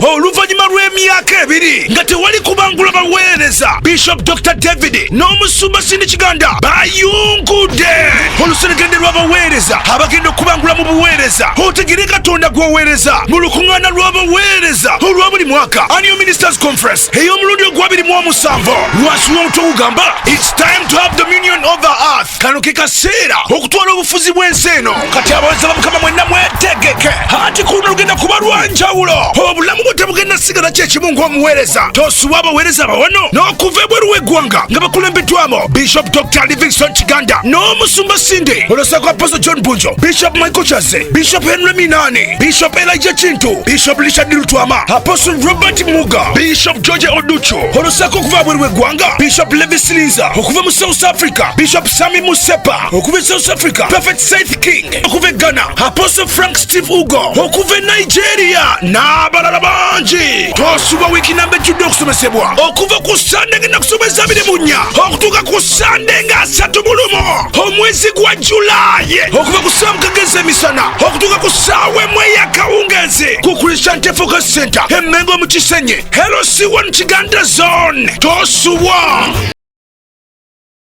oluvannyuma lw'emyaka 2 nga tewali kubangula baweereza. Bishop Dr. David n'omusumba Sindi Kiganda bayungudde oluseregende lw'abaweereza abagenda okubangula mu buweereza. Otegere Katonda gw'oweereza mu lukuŋŋaana lw'abaweereza olwa buli mwaka Annual Ministers Conference ey'omulundi ogwa 27 lwasi lw'omutwe ogugamba It's time to have dominion over earth. Kano ke kaseera okutwala obufuzi bw'ensi eno. Kati abaweereza ba Mukama mwenna mwetegeke, anti ku luno lugenda kuba lwa njawulo. Obulamu bwo tebugenda sigala kyekimu ng'omuweereza. Tosuwa abaweereza bawano n'okuva ebweru w'eggwanga nga bakulembeddwamu Bishop Dr. Livingstone Kiganda n'omusumba Sindi olosako Apostle John Bunjo, Bishop Michael Chaze, Bishop Henry Minani, Bishop Elijah Chintu, Bishop Richard Lutwama, Apostle Robert Muga, Bishop George Oducho olosako okuva ebweru w'eggwanga Bishop Levi Silinza okuva mu South Africa, Bishop Sami Musepa okuva South Africa, Prophet Tithe King okuva Ghana, Apostle Frank Steve Ugo okuva Nigeria n'abalala bangi. Tosuba wiiki namba ejjudde okusomesebwa okuva ku Sande ngenda kusomesa 24 okutuuka ku Sande nga 3 bulumo omwezi gwa Julaayi, okuva ku ssaawa mukagezi emisana okutuuka ku ssaawa emu ey'akawungeezi ku Christian Focus Center Emmengo mu Kisenyi LC1 Kiganda Zone. Tosubwa.